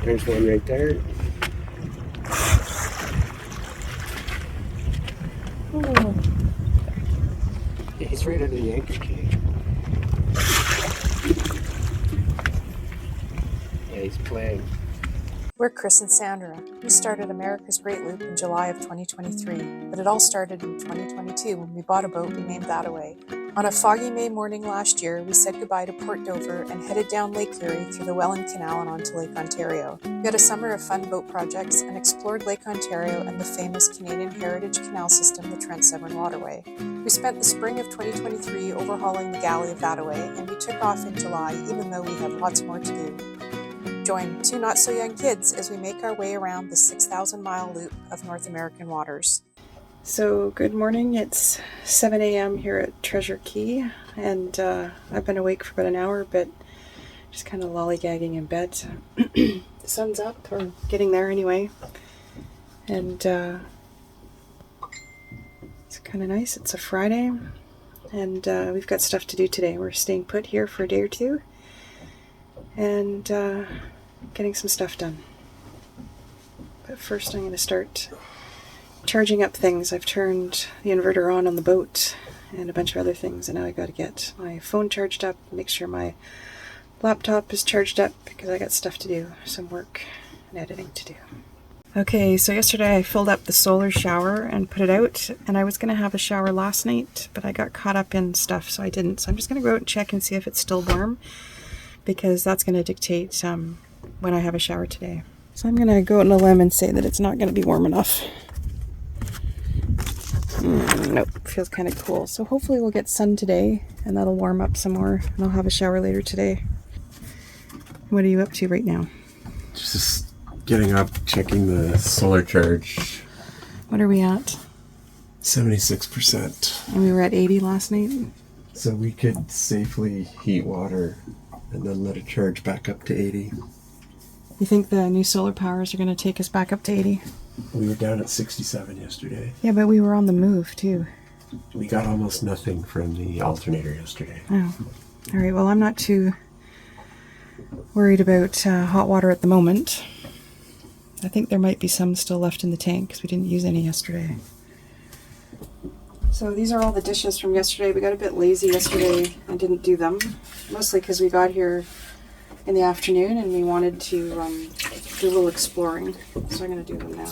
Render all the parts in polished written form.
There's one right there. Oh. He's right under the anchor key. Yeah, he's playing. We're Chris and Sandra. We started America's Great Loop in July of 2023, but it all started in 2022 when we bought a boat we named That Away. On a foggy May morning last year, we said goodbye to Port Dover and headed down Lake Erie through the Welland Canal and onto Lake Ontario. We had a summer of fun boat projects and explored Lake Ontario and the famous Canadian Heritage Canal System, the Trent Severn Waterway. We spent the spring of 2023 overhauling the galley of That Away, and we took off in July even though we had lots more to do. Join two not-so-young kids as we make our way around the 6,000-mile loop of North American waters. So good morning, it's 7 a.m. here at Treasure Cay, and I've been awake for about an hour, but just kind of lollygagging in bed. The sun's up, or getting there anyway, and it's kind of nice. It's a Friday, and we've got stuff to do today. We're staying put here for a day or two, and getting some stuff done. But first I'm going to start charging up things. I've turned the inverter on the boat and a bunch of other things, and now I got to get my phone charged up, make sure my laptop is charged up because I got stuff to do, some work and editing to do. Okay, so yesterday I filled up the solar shower and put it out, and I was going to have a shower last night, but I got caught up in stuff, so I didn't. So I'm just going to go out and check and see if it's still warm, because that's going to dictate when I have a shower today. So I'm going to go out on a limb and say that it's not going to be warm enough. Nope, feels kind of cool. So hopefully we'll get sun today, and that'll warm up some more, and I'll have a shower later today. What are you up to right now? Just getting up, checking the solar charge. What are we at? 76%. And we were at 80 last night. So we could safely heat water and then let it charge back up to 80. You think the new solar powers are going to take us back up to 80? We were down at 67 yesterday. Yeah, but we were on the move too. We got almost nothing from the alternator yesterday. Oh, all right. Well, I'm not too worried about hot water at the moment. I think there might be some still left in the tank because we didn't use any yesterday. So these are all the dishes from yesterday. We got a bit lazy yesterday and didn't do them, mostly because we got here in the afternoon and we wanted to do a little exploring. So I'm going to do them now.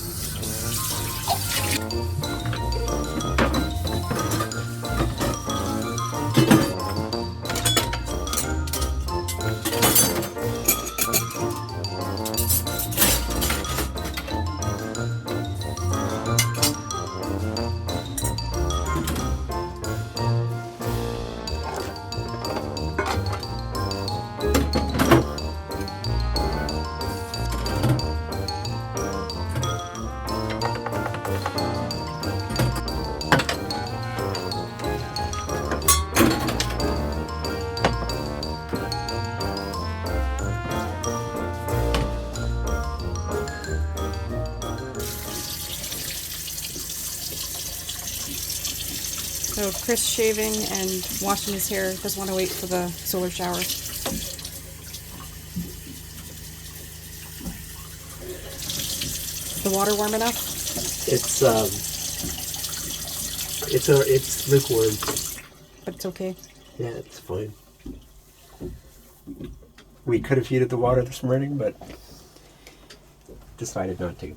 So Chris shaving and washing his hair, doesn't want to wait for the solar shower. The water warm enough? It's lukewarm. But it's okay. Yeah, it's fine. We could have heated the water this morning, but decided not to.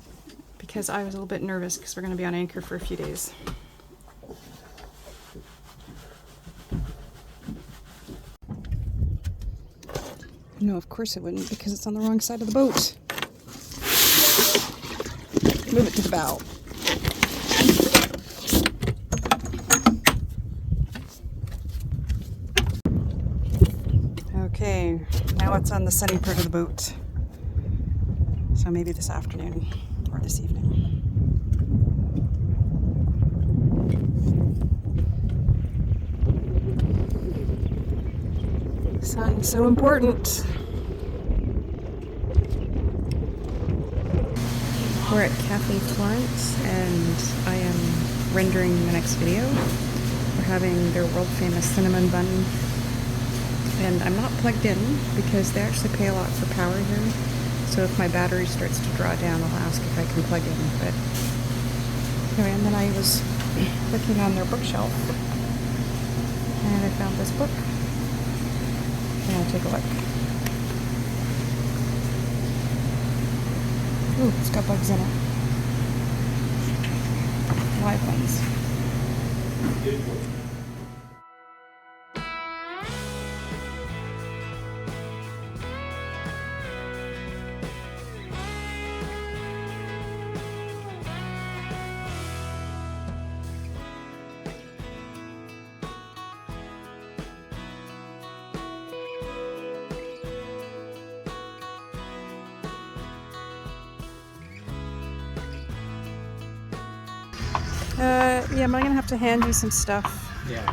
Because I was a little bit nervous because we're going to be on anchor for a few days. No, of course it wouldn't, because it's on the wrong side of the boat. Move it to the bow. Okay, now it's on the sunny part of the boat. So maybe this afternoon or this evening. Sun's so important. We're at Cafe Florence and I am rendering the next video. We're having their world famous cinnamon bun, and I'm not plugged in because they actually pay a lot for power here. So if my battery starts to draw down, I'll ask if I can plug in. But anyway, and then I was looking on their bookshelf and I found this book. And I'll take a look. Ooh, it's got bugs in it. Live ones. Yeah, am I gonna have to hand you some stuff? Yeah,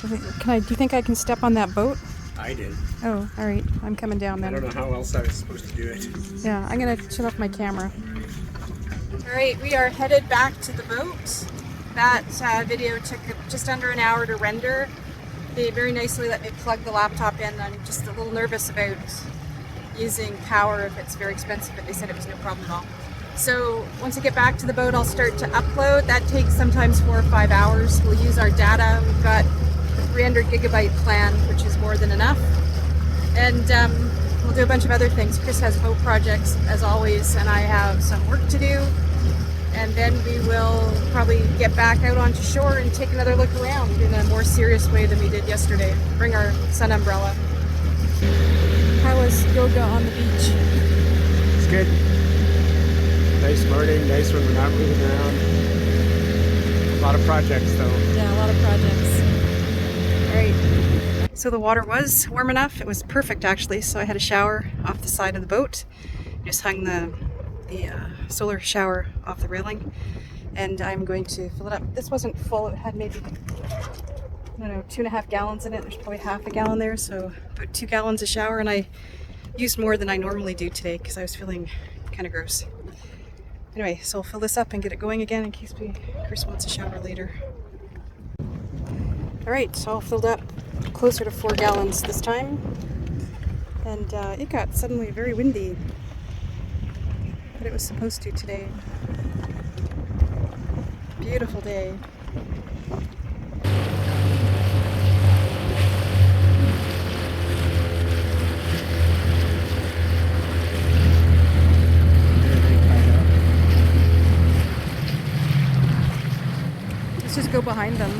Do you think I can step on that boat? I did. Oh, all right. I'm coming down I then. don't know how else I was supposed to do it. Yeah, I'm gonna shut off my camera. All right, we are headed back to the boat. That video took just under an hour to render. They very nicely let me plug the laptop in. I'm just a little nervous about using power if it's very expensive, but they said it was no problem at all. So once I get back to the boat, I'll start to upload. That takes sometimes 4 or 5 hours. We'll use our data. We've got a 300 gigabyte plan, which is more than enough. And we'll do a bunch of other things. Chris has boat projects as always, and I have some work to do. And then we will probably get back out onto shore and take another look around in a more serious way than we did yesterday. Bring our sun umbrella. How was yoga on the beach? It's good. Nice morning, nice when we're not moving around. A lot of projects though. Yeah, a lot of projects. All right. So the water was warm enough. It was perfect actually. So I had a shower off the side of the boat. Just hung the solar shower off the railing, and I'm going to fill it up. This wasn't full. It had maybe, I don't know, 2.5 gallons in it. There's probably half a gallon there, so about 2 gallons a shower, and I used more than I normally do today because I was feeling kind of gross. Anyway, so I'll fill this up and get it going again in case Chris wants a shower later. All right, so all filled up, closer to 4 gallons this time, and it got suddenly very windy. But it was supposed to today. Beautiful day. Let's just go behind them.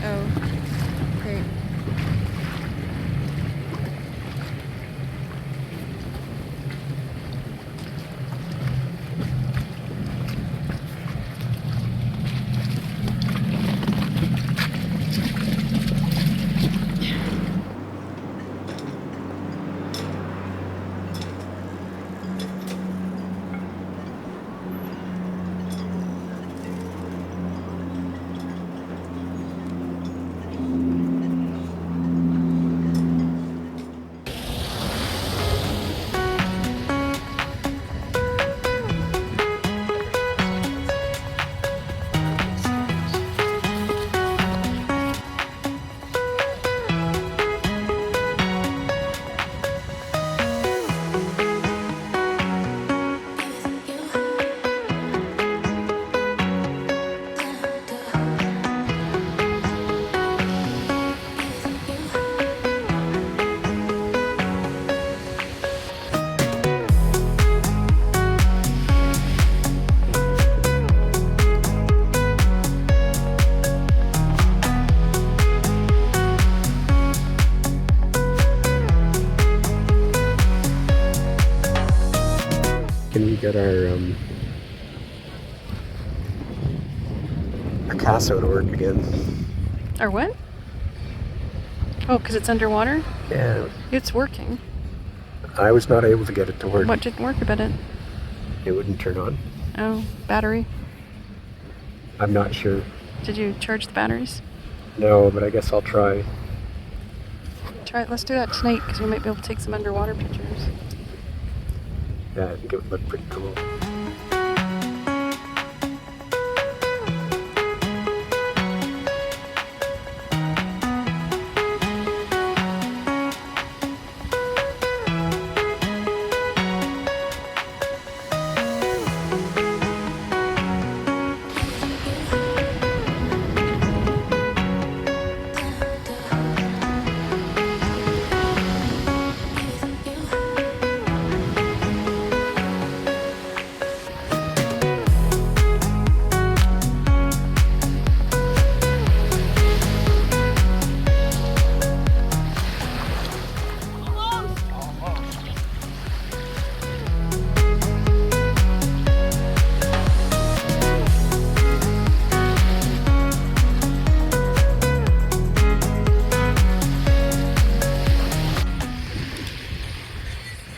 Oh, great. Can we get our Picasso to work again? Or what? Oh, because it's underwater? Yeah, It's working. I was not able to get it to work. What didn't work about it? It wouldn't turn on. Oh, battery. I'm not sure. Did you charge the batteries? No, but I guess I'll try. Try it. Let's do that tonight because we might be able to take some underwater pictures. Yeah, I think it would look pretty cool.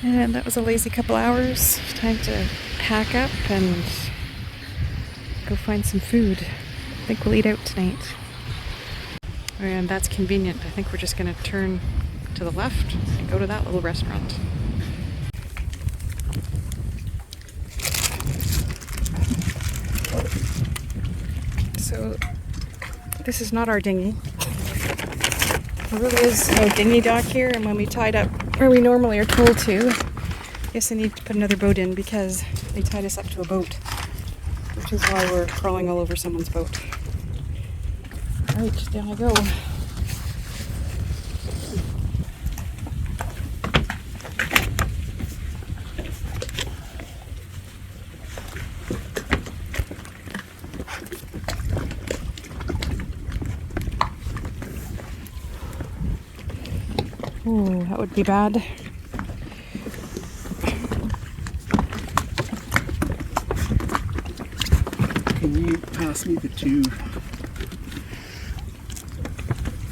And that was a lazy couple hours. Time to pack up and go find some food. I think we'll eat out tonight. And that's convenient. I think we're just going to turn to the left and go to that little restaurant. So this is not our dinghy. There really is no dinghy dock here, and when we tied up where we normally are told to, I guess I need to put another boat in because they tied us up to a boat, which is why we're crawling all over someone's boat. Alright, down I go. Ooh, that would be bad. Can you pass me the two?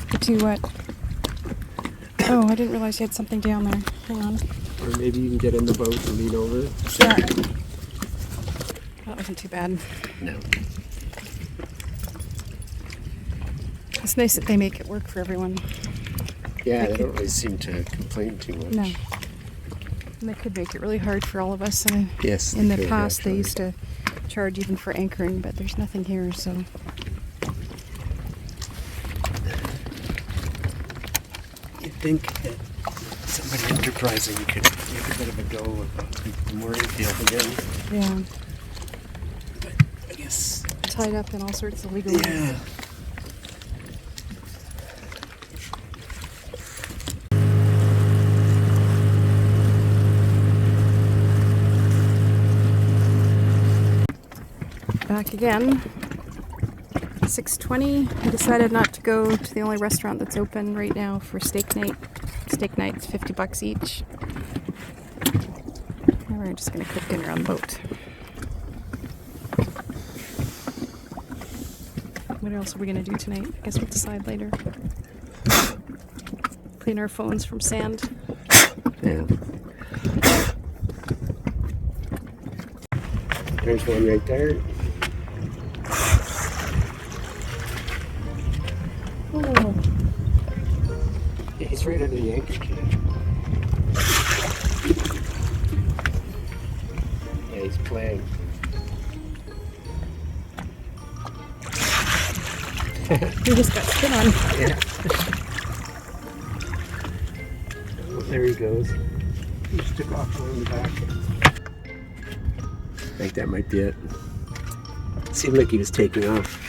The two what? Oh, I didn't realize you had something down there. Hang on. Or maybe you can get in the boat and lean over. Yeah. That wasn't too bad. No. It's nice that they make it work for everyone. Yeah, they don't really seem to complain too much. No. And they could make it really hard for all of us. Yes. In the they could, past, actually. they used to charge even for anchoring, but there's nothing here, so. You'd think that somebody enterprising could make a bit of a go of the mooring field again. Yeah. But I guess. Tied up in all sorts of legal Yeah. Back again. 6:20. I decided not to go to the only restaurant that's open right now for steak night. Steak night's $50 each. And we're just gonna cook dinner on the boat. What else are we gonna do tonight? I guess we'll decide later. Clean our phones from sand. Yeah. There's one right there. Oh. Yeah, he's right under the anchor key. Yeah, he's playing. We just got spit on. Yeah. Oh, there he goes. He just took off on the back. I think that might be it. Seemed like he was taking off.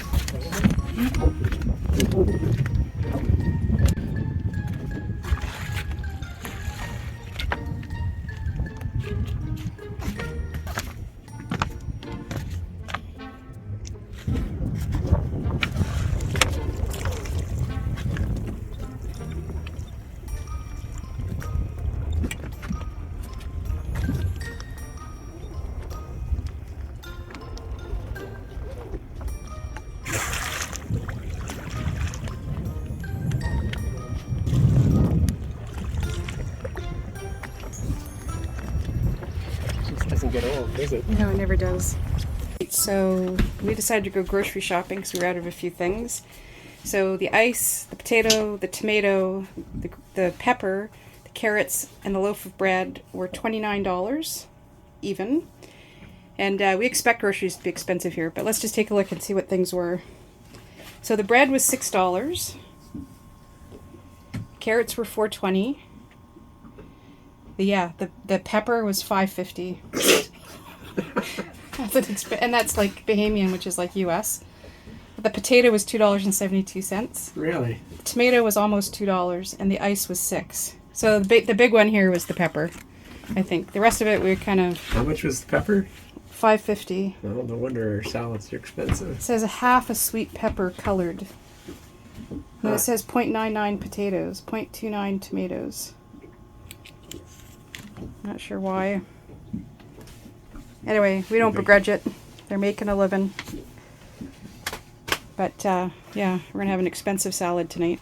Doesn't get old, does it? No, it never does. So we decided to go grocery shopping because we were out of a few things. So the ice, the potato, the tomato, the pepper, the carrots, and the loaf of bread were $29 even. And we expect groceries to be expensive here, but let's just take a look and see what things were. So the bread was $6. Carrots were $4.20. The pepper was $5.50. And that's like Bahamian, which is like US. The potato was $2.72. Really? The tomato was almost $2, and the ice was $6. So the big one here was the pepper, I think. The rest of it we kind of How much was the pepper? $5.50. Well, no wonder our salads are expensive. It says a half a sweet pepper colored. No, it says 0.99 potatoes, 0.29 tomatoes. Not sure why. Anyway, we don't begrudge it. They're making a living. But yeah, we're gonna have an expensive salad tonight.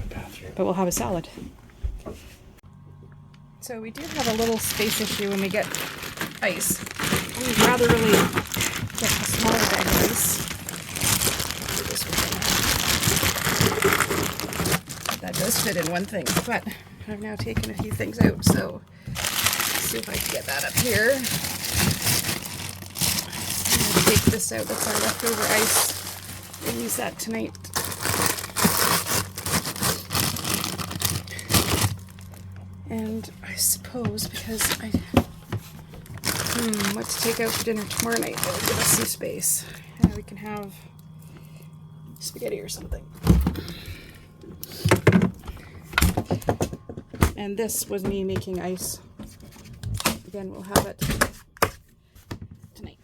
Bathroom. But we'll have a salad. So we do have a little space issue when we get ice. We'd rather really get a smaller bag of ice. That does fit in one thing, but I've now taken a few things out, so let's see if I can get that up here. I'm going to take this out, that's our leftover ice. We'll use that tonight. And I suppose because what to take out for dinner tomorrow night, that would give us some space. And we can have spaghetti or something. And this was me making ice. Again, we'll have it tonight.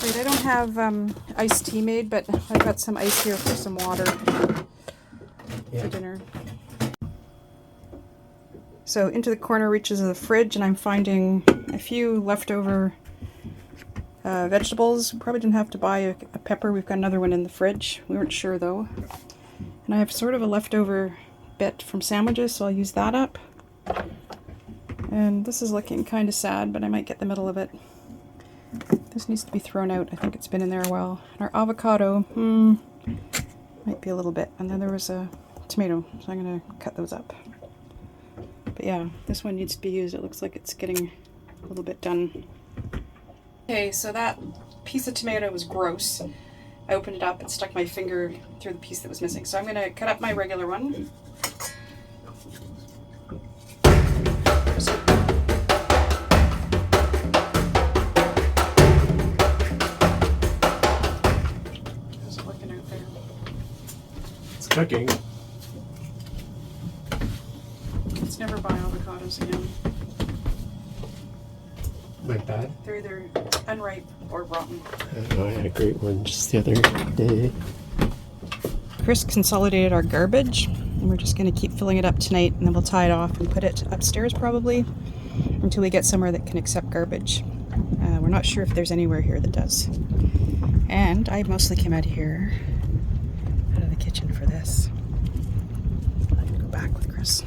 Right, I don't have iced tea made, but I've got some ice here for some water for dinner. So into the corner reaches of the fridge, and I'm finding a few leftover vegetables. Probably didn't have to buy a pepper. We've got another one in the fridge. We weren't sure though. And I have sort of a leftover bit from sandwiches, so I'll use that up. And this is looking kind of sad, but I might get the middle of it. This needs to be thrown out. I think it's been in there a while. And our avocado, might be a little bit. And then there was a tomato, so I'm going to cut those up. But yeah, this one needs to be used. It looks like it's getting a little bit done. Okay, so that piece of tomato was gross. I opened it up and stuck my finger through the piece that was missing. So I'm going to cut up my regular one. How's it looking out there? It's cooking. Let's never buy avocados again. Like that? They're either unripe or rotten. I had a great one just the other day. Chris consolidated our garbage, and we're just going to keep filling it up tonight, and then we'll tie it off and put it upstairs probably until we get somewhere that can accept garbage. We're not sure if there's anywhere here that does. And I mostly came out of here, out of the kitchen for this. I'm going to go back with Chris.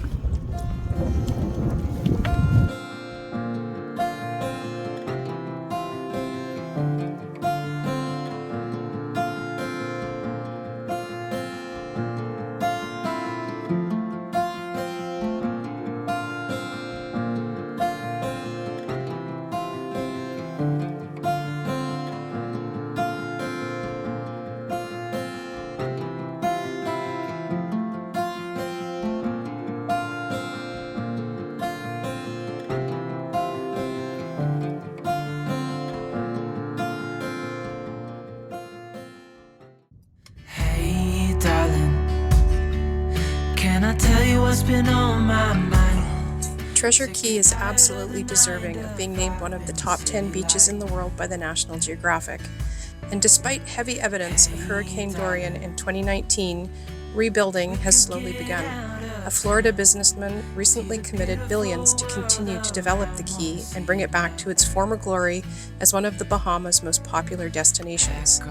Been on my mind. Treasure Cay is absolutely deserving of being named one of the top 10 beaches in the world by the National Geographic. And despite heavy evidence of Hurricane Dorian in 2019, rebuilding has slowly begun. A Florida businessman recently committed billions to continue to develop the Cay and bring it back to its former glory as one of the Bahamas' most popular destinations.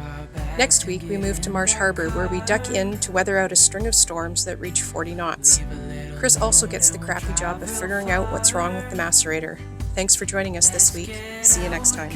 Next week, we move to Marsh Harbor, where we duck in to weather out a string of storms that reach 40 knots. Chris also gets the crappy job of figuring out what's wrong with the macerator. Thanks for joining us this week. See you next time.